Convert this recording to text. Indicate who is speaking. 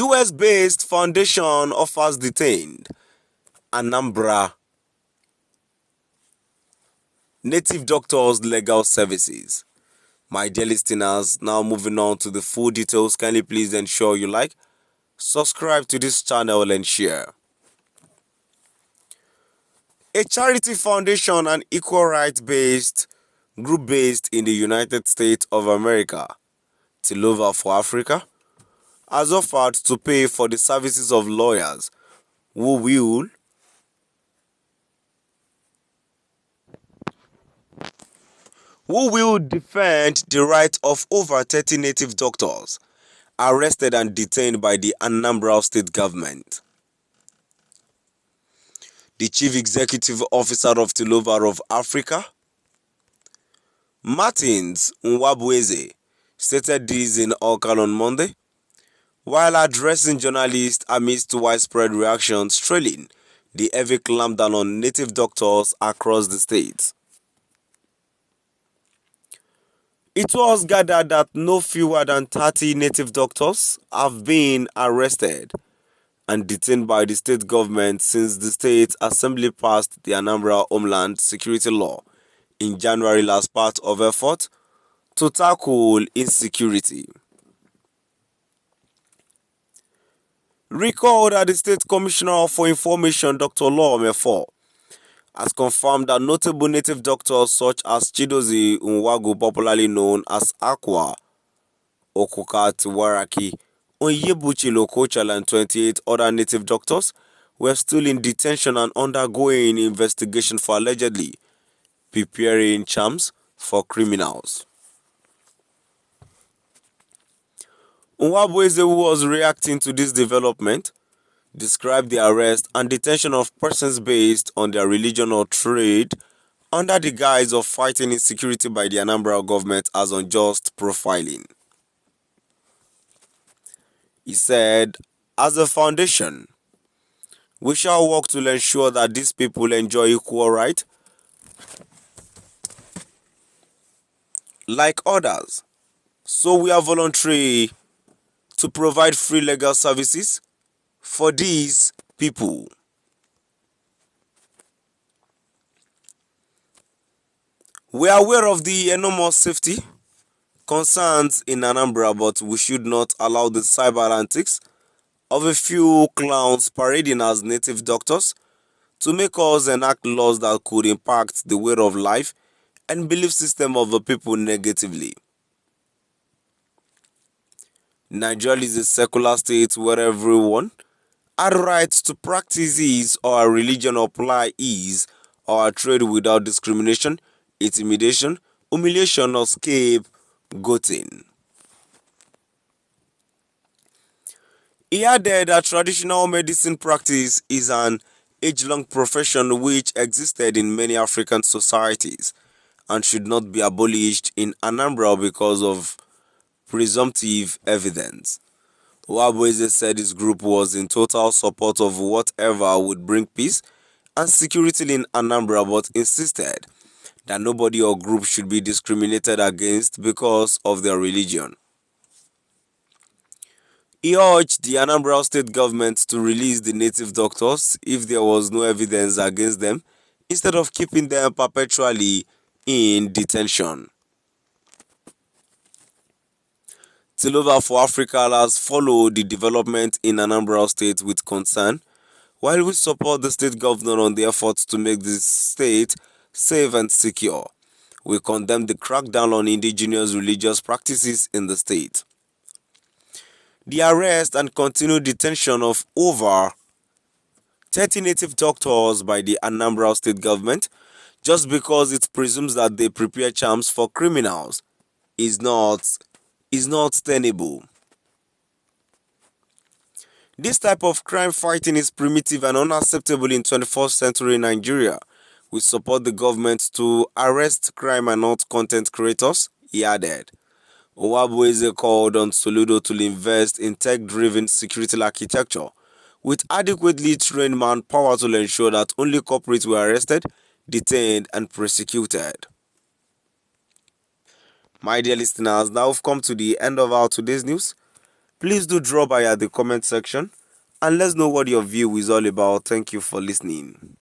Speaker 1: US-based foundation offers Detained, Anambra native doctors legal services. My dear listeners, now moving on to the full details, kindly please ensure you like, subscribe to this channel and share. A charity foundation and equal rights based group based in the United States of America, Tilova for Africa, has offered to pay for the services of lawyers who will defend the rights of over 30 native doctors arrested and detained by the Anambra state government. The chief executive officer of Tilova of Africa, Martins Nwabweze, stated this in Okal on Monday, while addressing journalists amidst widespread reactions trailing the heavy clampdown on native doctors across the state. It was gathered that no fewer than 30 native doctors have been arrested and detained by the state government since the state assembly passed the Anambra Homeland Security Law in January as part of effort to tackle insecurity. Recall that the State Commissioner for Information, Dr. Law Mefo, has confirmed that notable native doctors such as Chidozie Nwagu, popularly known as Aqua, Okukat Waraki, Onyebuchi Lokochala, and 28 other native doctors were still in detention and undergoing investigation for allegedly preparing charms for criminals. Nwabweze, who was reacting to this development, described the arrest and detention of persons based on their religion or trade under the guise of fighting insecurity by the Anambra government as unjust profiling. He said, "As a foundation, we shall work to ensure that these people enjoy equal rights like others. So we are voluntary to provide free legal services for these people." We are aware of the enormous safety concerns in Anambra, but we should not allow the cyber antics of a few clowns parading as native doctors to make us enact laws that could impact the way of life and belief system of the people negatively. Nigeria is a secular state where everyone had rights to practice his or a religion, apply his or a trade without discrimination, intimidation, humiliation, or scapegoating. He added that traditional medicine practice is an age-long profession which existed in many African societies and should not be abolished in Anambra because of presumptive evidence. Nwabweze said his group was in total support of whatever would bring peace and security in Anambra, but insisted that nobody or group should be discriminated against because of their religion. He urged the Anambra state government to release the native doctors if there was no evidence against them, instead of keeping them perpetually in detention. Tilova for Africa has followed the development in Anambra State with concern, while we support the state governor on the efforts to make the state safe and secure. We condemn the crackdown on indigenous religious practices in the state. The arrest and continued detention of over 30 native doctors by the Anambra state government just because it presumes that they prepare charms for criminals is not tenable. This type of crime fighting is primitive and unacceptable in 21st century Nigeria. We support the government to arrest crime and not content creators, he added. Nwabweze called on Soludo to invest in tech-driven security architecture with adequately trained manpower to ensure that only culprits were arrested, detained, and prosecuted. My dear listeners, now we've come to the end of our today's news. Please do drop by at the comment section and let's know what your view is all about. Thank you for listening.